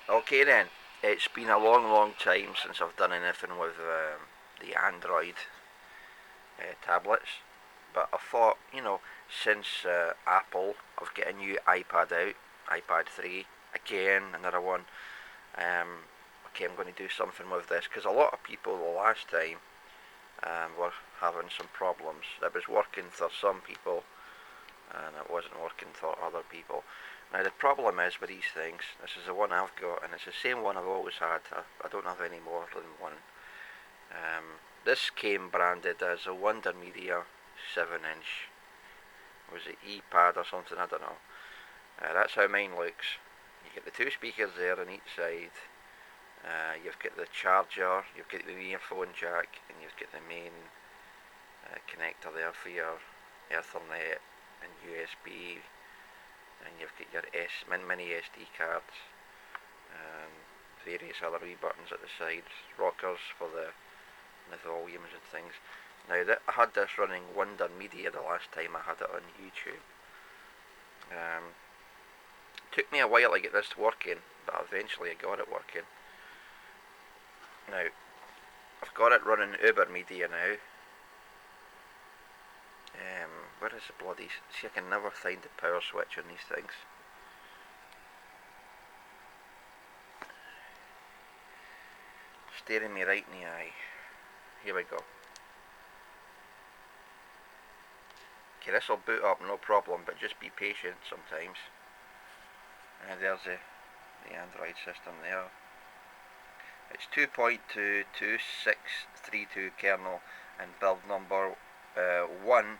Okay then, it's been a long time since I've done anything with the Android tablets, but I thought, since Apple have got a new iPad out, iPad 3, again, another one, okay, I'm going to do something with this, because a lot of people the last time were having some problems. It was working for some people, and it wasn't working for other people. Now the problem is with these things, this is the one I've got, and it's the same one I've always had. I don't have any more than one. This came branded as a Wondermedia 7-inch. Was it E-pad or something? I don't know. That's how mine looks. You get the two speakers there on each side. You've got the charger, you've got the earphone jack, and you've got the main connector there for your Ethernet and USB, and you've got your mini SD cards, and various other wee buttons at the sides, rockers for the volumes and things. Now I had this running Wondermedia the last time I had it on YouTube. Took me a while to get this working, but eventually I got it working. Now I've got it running Uberoid now. Where is the bloody... See, I can never find the power switch on these things. Staring me right in the eye. Here we go. Okay, this will boot up no problem, but just be patient sometimes. And there's the Android system there. It's 2.2.2632 kernel and build number 1.5.5.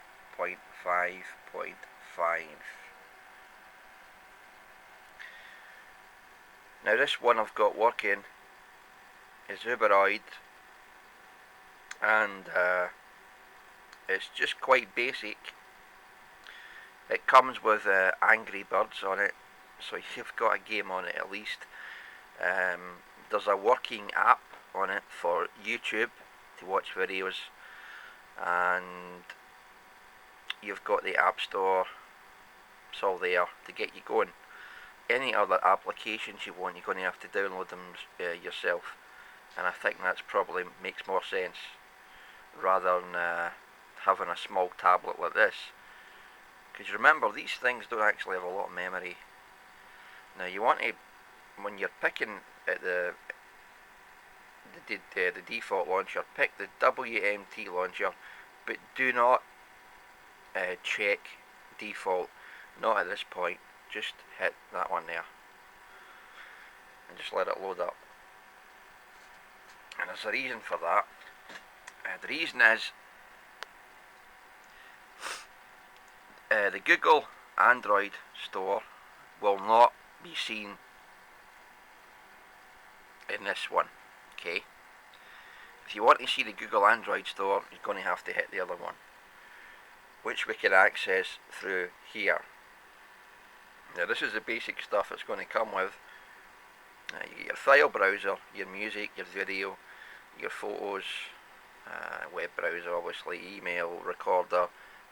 Now this one I've got working is Uberoid, and it's just quite basic. It comes with Angry Birds on it, so you've got a game on it at least. There's a working app on it for YouTube to watch videos, and you've got the App Store. It's all there to get you going. Any other applications you want, you're going to have to download them yourself, and I think that's probably makes more sense rather than having a small tablet like this. Because remember, these things don't actually have a lot of memory. Now you want to, when you're picking at the default launcher, pick the WMT launcher, but do not check default, not at this point. Just hit that one there and just let it load up. And there's a reason for that. The reason is the Google Android store will not be seen in this one. Okay, if you want to see the Google Android store, you're going to have to hit the other one, which we can access through here. Now this is the basic stuff it's going to come with. You get your file browser, your music, your video, your photos, web browser obviously, email, recorder,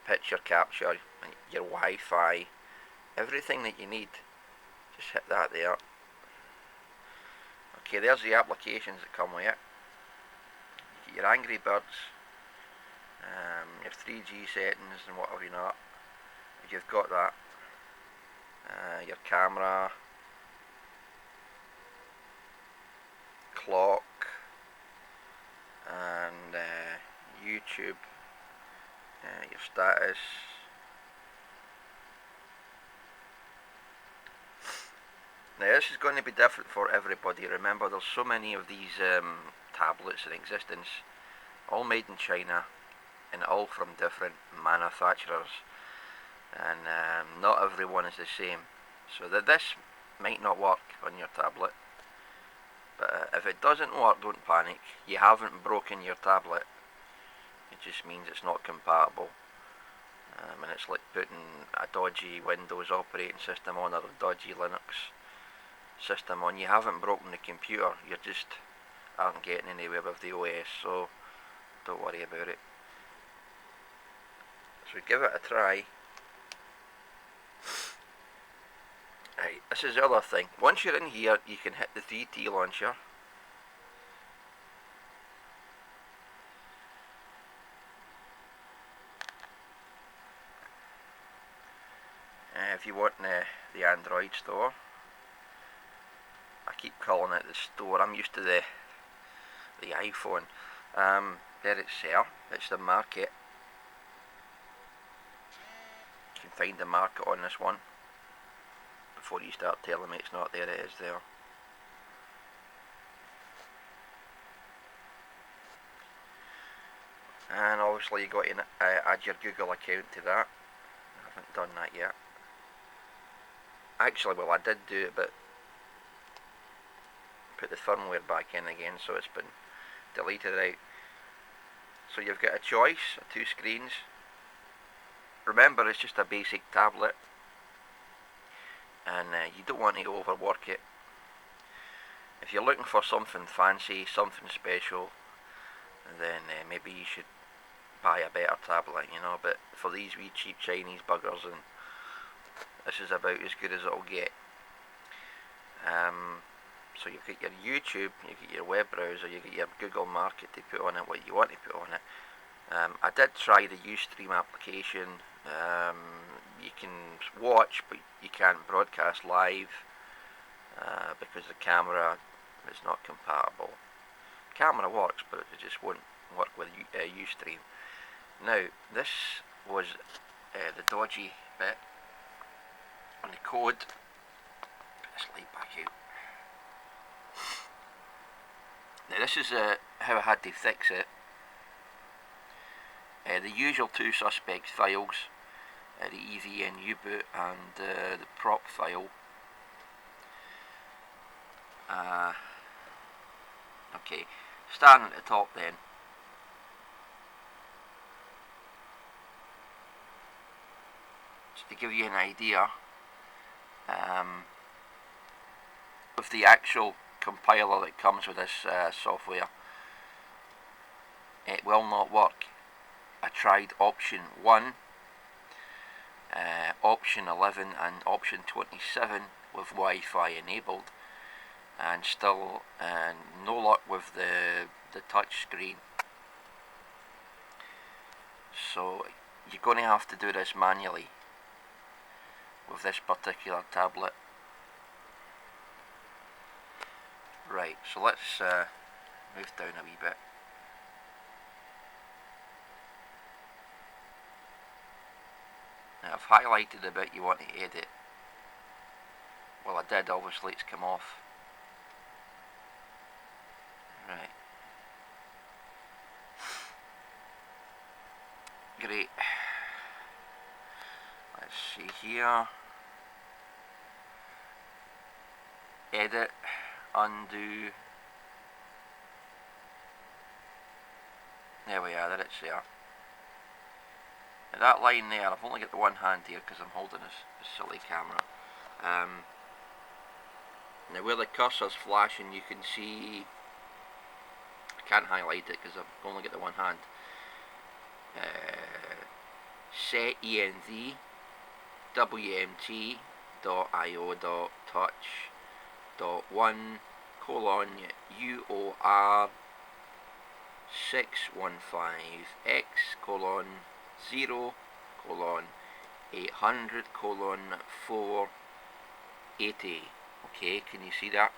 picture capture, your Wi-Fi, everything that you need. Just hit that there. Okay, there's the applications that come with it. You get your Angry Birds, your 3G settings and whatever you know. You've got that. Your camera, clock, and YouTube, your status. Now this is going to be different for everybody. Remember, there's so many of these tablets in existence, all made in China and all from different manufacturers, and not everyone is the same, so that this might not work on your tablet. But if it doesn't work, don't panic. You haven't broken your tablet. It just means it's not compatible. And it's like putting a dodgy Windows operating system on or a dodgy Linux system on. You haven't broken the computer, you just aren't getting anywhere with the OS, so don't worry about it. So give it a try. Right, this is the other thing. Once you're in here, you can hit the 3T launcher. If you want the Android store, I keep calling it the store. I'm used to the iPhone. There it's there. It's the market. You can find the market on this one before you start telling me it's not there. It is there. And obviously you got to add your Google account to that. I haven't done that yet. Actually, well, I did do it, but put the firmware back in again, so it's been deleted out. So you've got a choice of 2 screens. Remember, it's just a basic tablet, and you don't want to overwork it. If you're looking for something fancy, something special, then maybe you should buy a better tablet, you know. But for these wee cheap Chinese buggers, and this is about as good as it'll get. So you've got your YouTube, you've got your web browser, you've got your Google Market to put on it what you want to put on it. I did try the Ustream application. You can watch, but you can't broadcast live because the camera is not compatible. Camera works, but it just won't work with Ustream. Now, this was the dodgy bit on the code. Put this light back out. Now, this is how I had to fix it. The usual 2 suspect files, the EVN U-boot and the prop file. Okay, starting at the top then. Just to give you an idea of the actual compiler that comes with this software, it will not work. I tried option 1, option 11 and option 27 with Wi-Fi enabled, and still no luck with the touch screen. So you're going to have to do this manually with this particular tablet. Right, so let's move down a wee bit. Now I've highlighted the bit you want to edit. Well, I did, obviously it's come off. Right. Great. Let's see here. Edit, undo. There we are, there it's there. Now that line there, I've only got the one hand here because I'm holding this silly camera. Now where the cursor's flashing, you can see, I can't highlight it because I've only got the one hand. Set env wmt.io.touch.1:uor 615x:0:800:480. Okay, can you see that?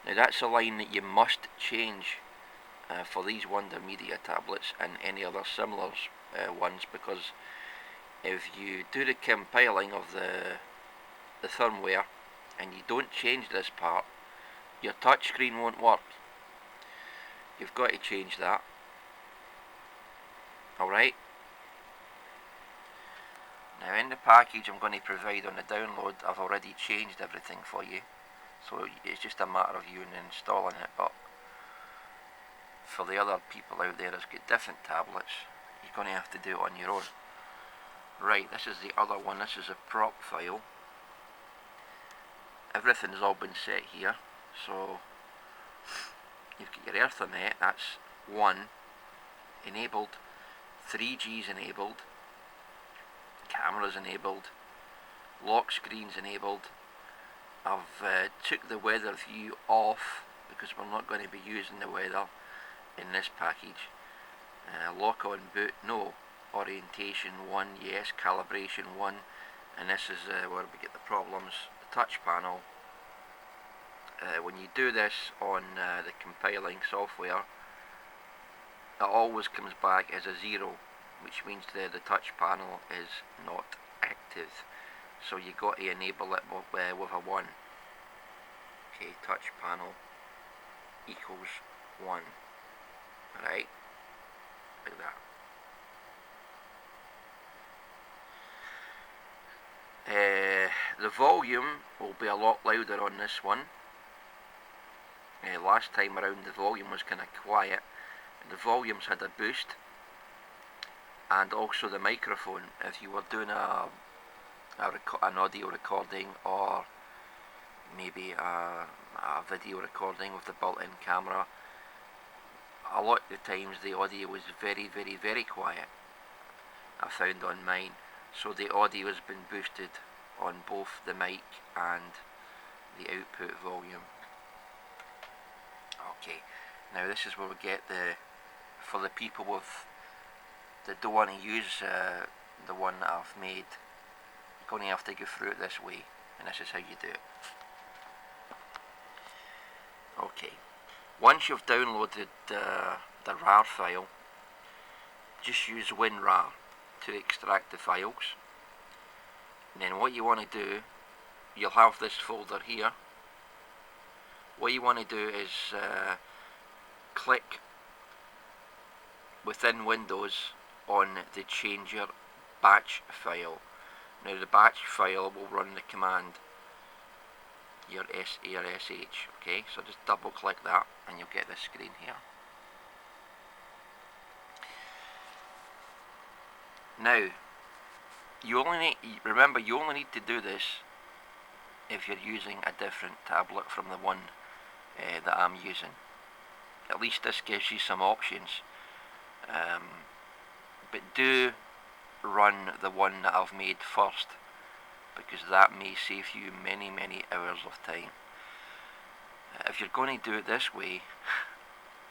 Now that's a line that you must change for these Wondermedia tablets and any other similar ones, because if you do the compiling of the firmware and you don't change this part, your touchscreen won't work. You've got to change that. Alright? Now in the package I'm going to provide on the download, I've already changed everything for you. So it's just a matter of you installing it, but for the other people out there that's got different tablets, you're going to have to do it on your own. Right, this is the other one. This is a prop file. Everything's all been set here. So you've got your Ethernet, that's 1 enabled, 3G's enabled, camera's enabled, lock screen's enabled, I've took the weather view off because we're not going to be using the weather in this package. Lock on boot, no. Orientation 1, yes. Calibration 1, and this is where we get the problems. The touch panel. When you do this on the compiling software, it always comes back as a 0, which means the touch panel is not active. So you got to enable it with a 1. Okay, touch panel equals 1. Right, like that. The volume will be a lot louder on this one. Last time around the volume was kind of quiet. The volumes had a boost, and also the microphone. If you were doing an audio recording or maybe a video recording with the built-in camera, a lot of the times the audio was very, very, very quiet. I found on mine. So the audio has been boosted on both the mic and the output volume. Okay, now this is where we get for the people that don't want to use the one that I've made, you're going to have to go through it this way, and this is how you do it. Okay, once you've downloaded the RAR file, just use WinRAR to extract the files. And then what you want to do, you'll have this folder here. What you want to do is click within Windows on the change your batch file. Now the batch file will run the command your SH. Okay, so just double click that and you'll get this screen here. Now, remember, you only need to do this if you're using a different tablet from the one that I'm using. At least this gives you some options. But do run the one that I've made first, because that may save you many, many hours of time. If you're going to do it this way,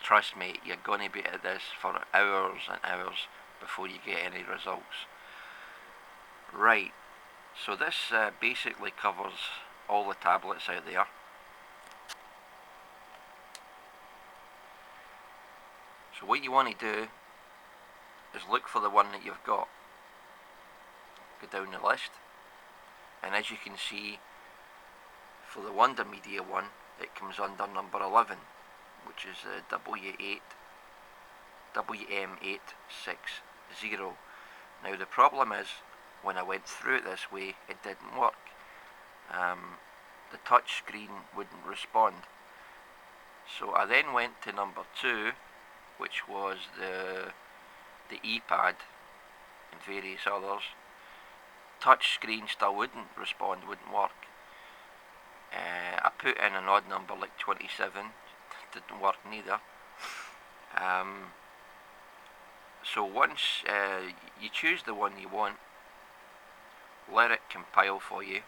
trust me, you're going to be at this for hours and hours before you get any results. Right, so this basically covers all the tablets out there. So what you want to do is look for the one that you've got. Go down the list, and as you can see, for the Wondermedia one, it comes under number 11, which is WM860. Now the problem is, when I went through it this way, it didn't work. The touch screen wouldn't respond. So I then went to number 2, which was the ePad and various others. Touch screen still wouldn't respond, wouldn't work. I put in an odd number like 27, didn't work neither. So once you choose the one you want, let it compile for you,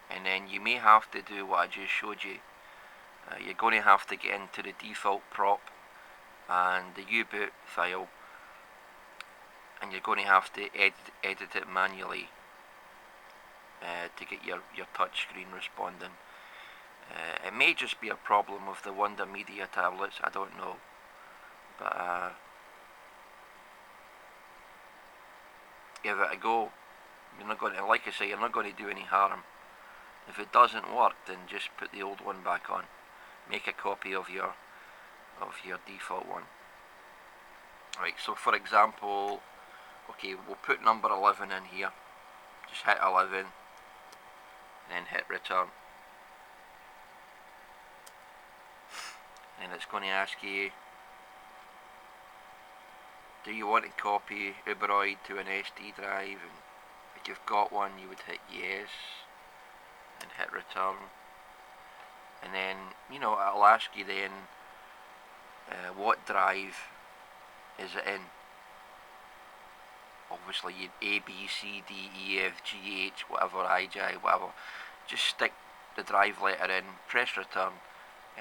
and then you may have to do what I just showed you. You're going to have to get into the default prop and the Uberoid file, and you're going to have to edit it manually to get your touch screen responding. It may just be a problem with the Wondermedia tablets, I don't know, but give it a go. You're not going to, like I say, you're not going to do any harm. If it doesn't work, then just put the old one back on. Make a copy of your default one. Right, so for example, okay, we'll put number 11 in here. Just hit 11, then hit return. And it's going to ask you, do you want to copy Uberoid to an SD drive? And if you've got one, you would hit yes and hit return. And then, it'll ask you then what drive is it in. Obviously, you'd A, B, C, D, E, F, G, H, whatever, I, J, whatever. just stick the drive letter in, press return,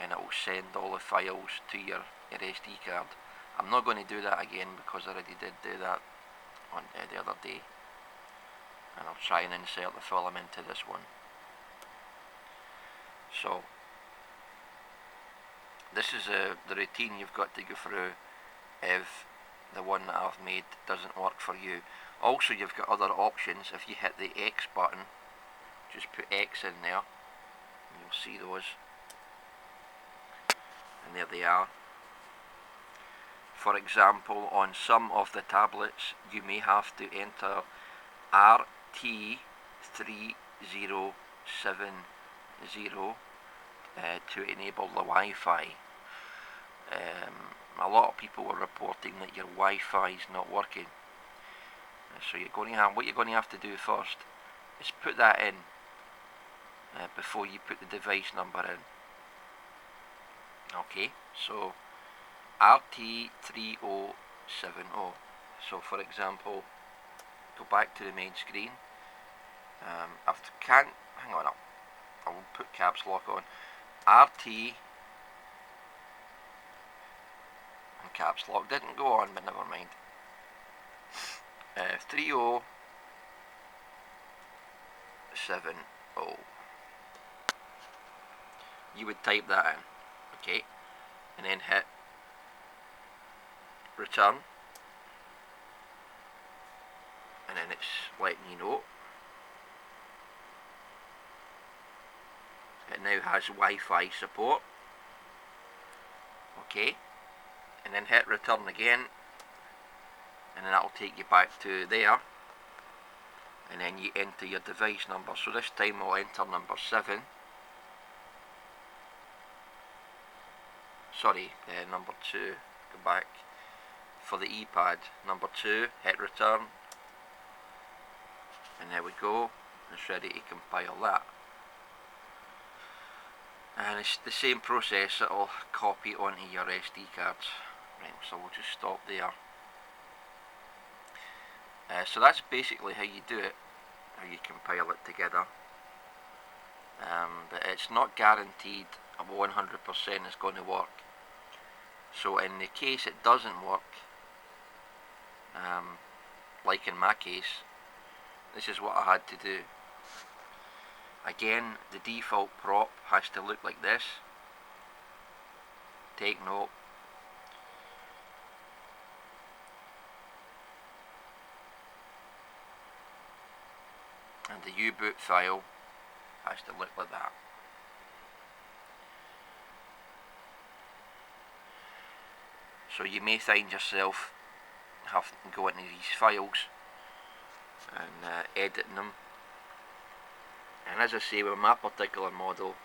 and it will send all the files to your SD card. I'm not going to do that again because I already did do that on the other day, and I'll try and insert the film into this one. So this is the routine you've got to go through if the one that I've made doesn't work for you. Also, you've got other options. If you hit the X button, just put X in there, and you'll see those, and there they are. For example, on some of the tablets you may have to enter RT3070 to enable the Wi-Fi. A lot of people were reporting that your Wi-Fi is not working. So what you're going to have to do first is put that in before you put the device number in. Okay, so RT3070. So for example, go back to the main screen. Hang on, I will put caps lock on. RT, and caps lock didn't go on, but never mind. 3070. You would type that in, okay, and then hit return, and then it's letting you know it now has Wi-Fi support. Okay, and then hit return again, and then that'll take you back to there, and then you enter your device number. So this time I'll enter number 7. Sorry, number 2. Go back. For the ePad, number 2, hit return, and there we go, it's ready to compile that. And it's the same process, it'll copy onto your SD cards. Right, so we'll just stop there. So that's basically how you do it, how you compile it together. But it's not guaranteed 100% it's going to work. So in the case it doesn't work, like in my case, this is what I had to do. Again, the default prop has to look like this. Take note. And the U-boot file has to look like that. So you may find yourself having to go into these files and editing them. And as I say, with my particular model,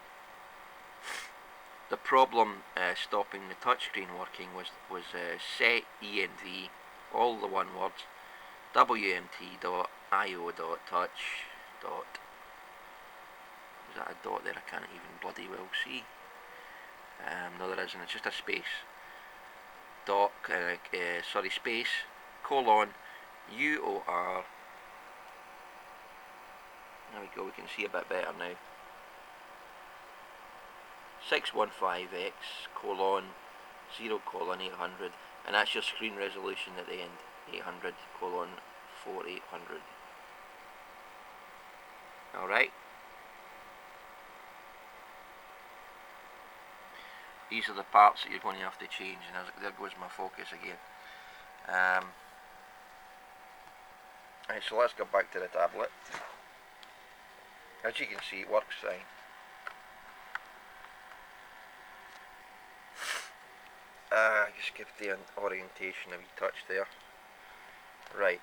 the problem stopping the touchscreen working was set env, all the one words, wmt.io.touch. Is that a dot there? I can't even bloody well see. No, there isn't. It's just a space. Space, colon, UOR. There we go, we can see a bit better now. 615x colon 0 colon 800, and that's your screen resolution at the end, 800 colon 4800. Alright. These are the parts that you're going to have to change, and there goes my focus again. Right, so let's go back to the tablet. As you can see, it works fine. Just give the orientation a wee touch there. Right.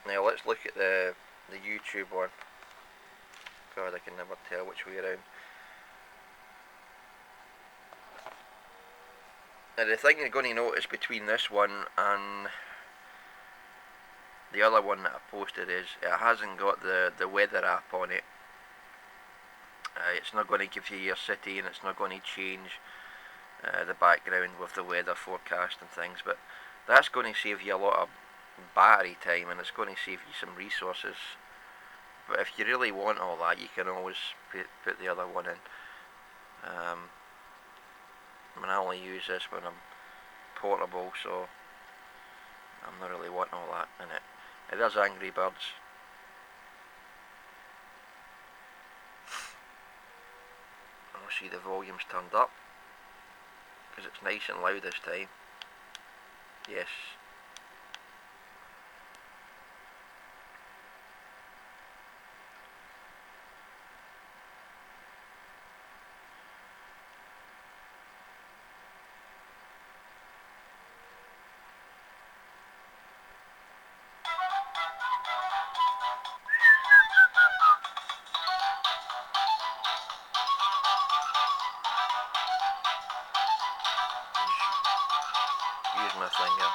Now let's look at the YouTube one. God, I can never tell which way around. Now the thing you're going to notice between this one and the other one that I posted is it hasn't got the weather app on it. It's not going to give you your city, and it's not going to change the background with the weather forecast and things, but that's going to save you a lot of battery time, and it's going to save you some resources But if you really want all that, you can always put the other one in. I mean, I only use this when I'm portable, so I'm not really wanting all that in it. It does Angry Birds. I'll see the volume's turned up, because it's nice and loud this time. Yes. Use my finger.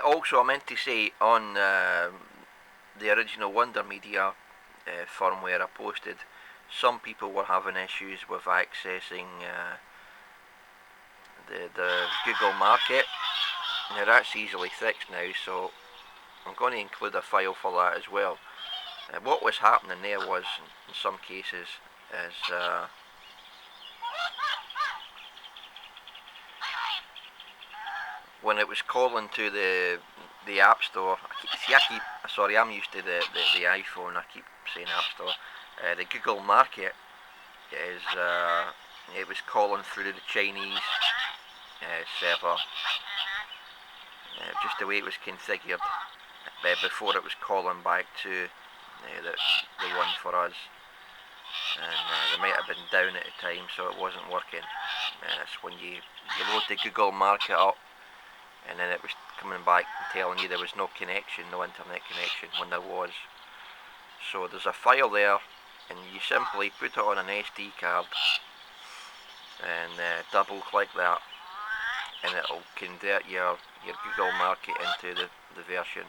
Also, I meant to say on the original Wondermedia firmware I posted, some people were having issues with accessing the Google Market. Now that's easily fixed now, so I'm going to include a file for that as well. What was happening there was, in some cases, is when it was calling to the App Store. Sorry, I'm used to the iPhone. I keep saying App Store. The Google Market is it was calling through the Chinese server, just the way it was configured before it was calling back to the one for us. And they might have been down at the time, so it wasn't working. That's when you load the Google Market up, and then it was coming back and telling you there was no connection, no internet connection, when there was. So there's a file there, and you simply put it on an SD card and double click that, and it'll convert your Google Market into the version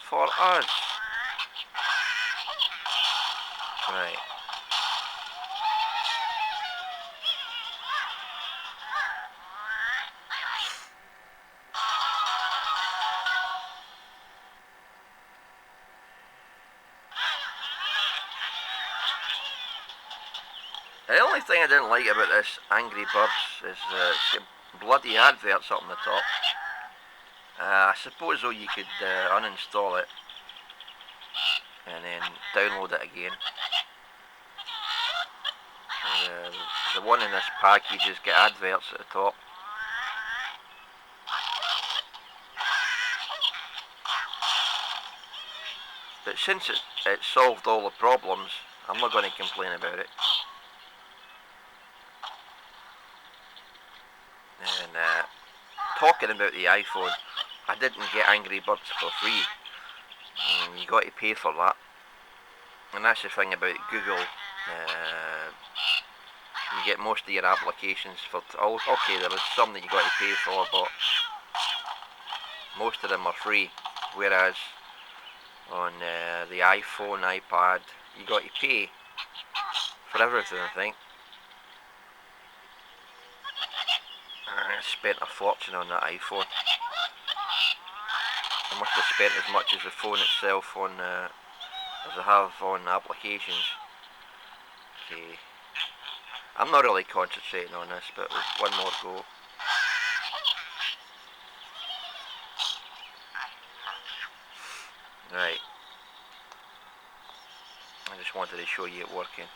for us. Right. The only thing I didn't like about this Angry Birds is it's got bloody adverts up on the top. I suppose though you could uninstall it and then download it again. The one in this package has got adverts at the top. But since it solved all the problems, I'm not going to complain about it. And talking about the iPhone, I didn't get Angry Birds for free. You got to pay for that. And that's the thing about Google. You get most of your applications for... Okay, there is some that you got to pay for, but most of them are free. Whereas on the iPhone, iPad, you got to pay for everything, I think. I spent a fortune on that iPhone. I must have spent as much as the phone itself on as I have on applications. Okay. I'm not really concentrating on this, but one more go. Right. I just wanted to show you it working.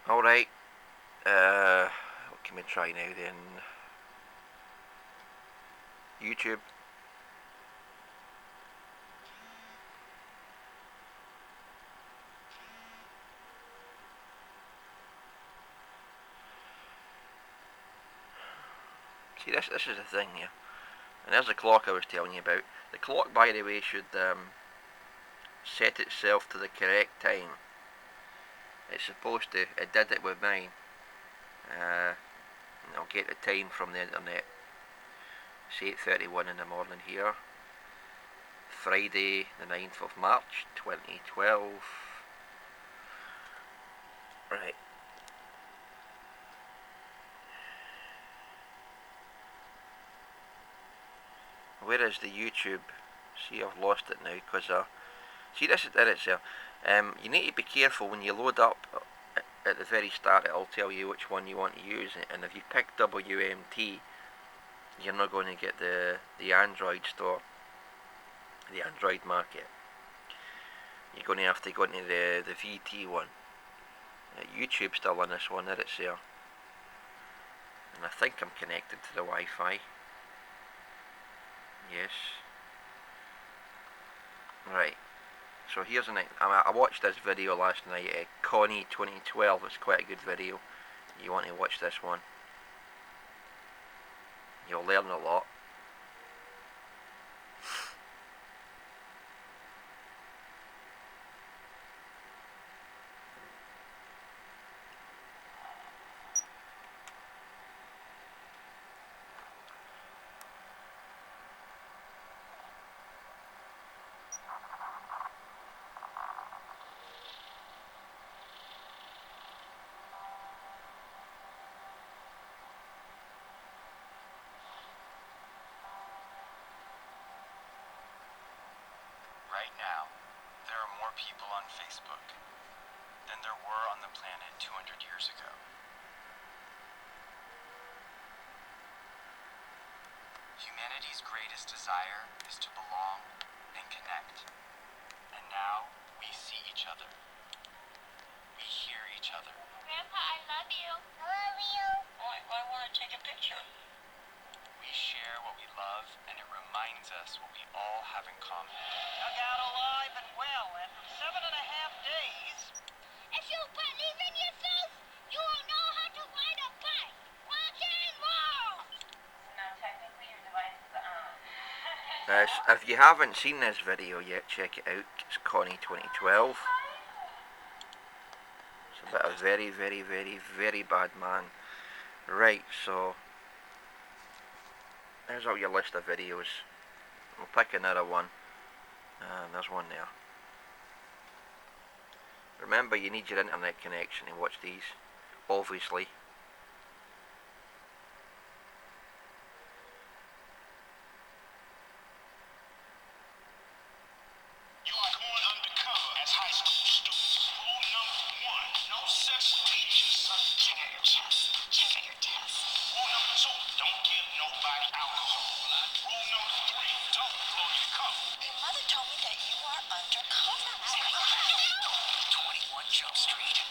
Alright, what can we try now then? YouTube. See, this is the thing here. And there's the clock I was telling you about. The clock, by the way, should set itself to the correct time. It's supposed to. It did it with mine. I'll get the time from the internet. It's 8:31 in the morning here. Friday the 9th of March 2012. Right. Where is the YouTube? See, I've lost it now because see, this is it there. You need to be careful when you load up at the very start. It'll tell you which one you want to use, and if you pick WMT, you're not going to get the Android store, the Android market. You're going to have to go into the VT one. YouTube's still on this one, there it's there. And I think I'm connected to the Wi-Fi. Yes. Right. So here's an. I watched this video last night. Connie 2012. It's quite a good video. You want to watch this one. You'll learn a lot. Right now, there are more people on Facebook than there were on the planet 200 years ago. Humanity's greatest desire is to belong and connect. And now, we see each other. We hear each other. Grandpa, I love you. I love you. I want to take a picture. We share what we love, and it reminds us what we all have in common. Dug out alive and well after 7.5 days. If you believe in yourself, you will know how to ride a bike. Rock and roll! Now technically your device is on. If you haven't seen this video yet, check it out. It's Connie 2012. It's about a very, very, very, very bad man. Right, so there's all your list of videos. We'll pick another one. There's one there. Remember, you need your internet connection to watch these, obviously. You are going undercover as high school students. Rule number 1, no sex with teachers. Check out your chest. Check out your test. Rule number 2, don't give nobody alcohol. Rule number 3, don't blow your cover. Your mother told me that you are undercover. 21 Jump Street.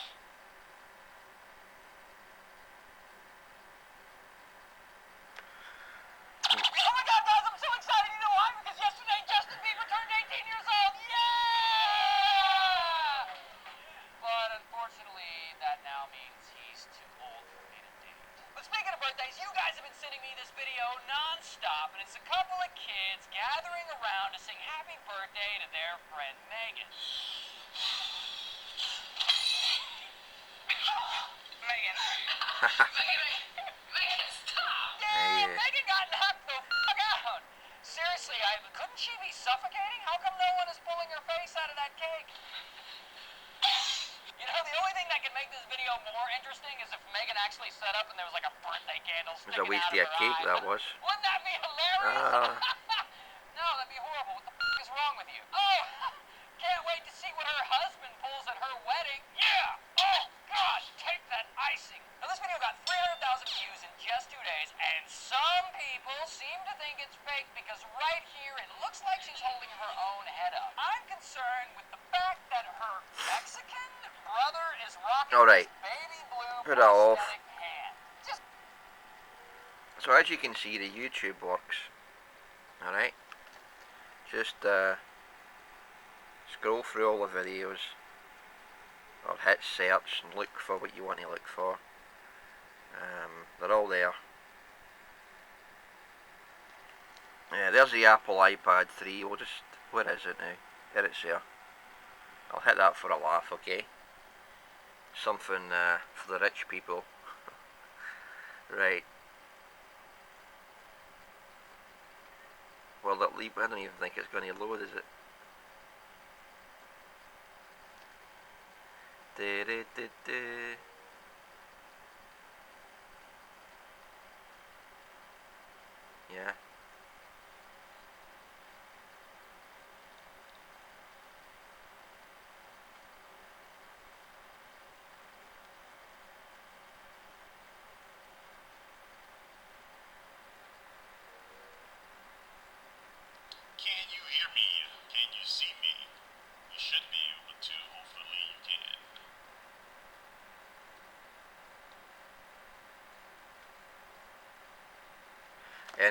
Oh my God, guys, I'm so excited. You know why? Because yesterday Justin Bieber turned 18 years old. Yeah! But unfortunately, that now means he's too old for me to date. But speaking of birthdays, you guys have been sending me this video non-stop, and it's a couple of kids gathering around to sing happy birthday to their friend Megan. Megan. Megan, stop! Yeah, Hey, Megan got knocked the fuck out. Seriously, couldn't she be suffocating? How come no one is pulling her face out of that cake? You know, the only thing that could make this video more interesting is if Megan actually set up and there was like a birthday candle it was sticking a waste out of of a her cake, eye. that was. Wouldn't that be hilarious? No, that'd be horrible. What the fuck is wrong with you? Oh, can't wait to see what her husband pulls at her wedding. Yeah! Oh, gosh, take that icing. Now, this video got 300,000 views in just 2 days, and some people seem to think it's fake because right here it looks like she's holding her own head up. I'm concerned with the fact that her Mexican brother is rocking All right. this baby blue Put that off. prosthetic hand. Just So as you can see, the YouTube works. Alright, just scroll through all the videos, or hit search and look for what you want to look for. They're all there. Yeah, there's the Apple iPad 3. We'll just, where is it now? There it's there. I'll hit that for a laugh, okay? Something for the rich people. Right. Well, I don't even think it's going to load, is it? Yeah. Can you hear me? Can you see me? You should be able to. Hopefully you can.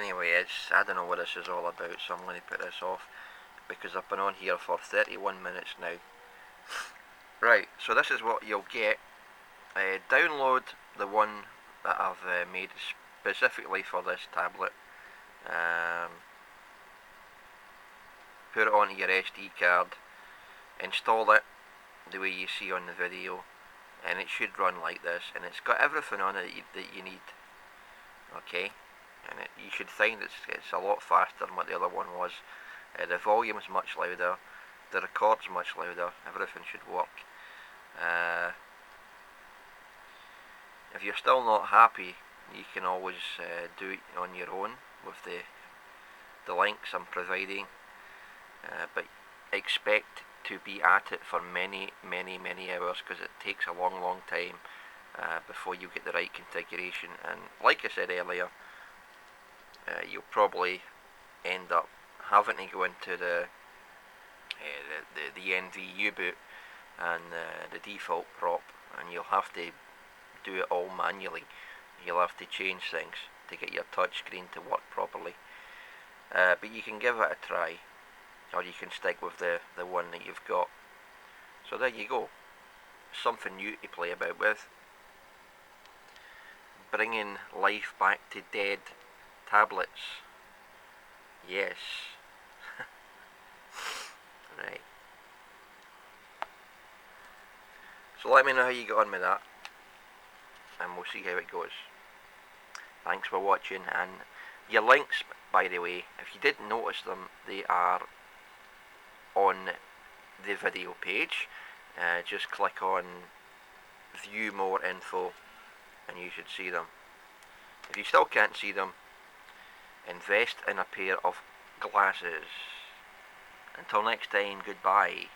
Anyway, I don't know what this is all about, so I'm going to put this off, because I've been on here for 31 minutes now. Right, so this is what you'll get. Download the one that I've made specifically for this tablet. Put it onto your SD card, install it the way you see on the video, and it should run like this, and it's got everything on it that you need. Okay, and you should find it's a lot faster than what the other one was. The volume is much louder, the record's much louder, everything should work. If you're still not happy, you can always do it on your own with the links I'm providing, but expect to be at it for many hours, because it takes a long time before you get the right configuration. And like I said earlier, you'll probably end up having to go into the NV U-boot and the default prop, and you'll have to do it all manually. You'll have to change things to get your touchscreen to work properly, but you can give it a try, or you can stick with the one that you've got. So there you go, something new to play about with, bringing life back to dead tablets. Yes. Right, so let me know how you get on with that, and we'll see how it goes. Thanks for watching, and your links, by the way, if you didn't notice them, they are on the video page. Just click on view more info and you should see them. If you still can't see them, invest in a pair of glasses. Until next time, goodbye.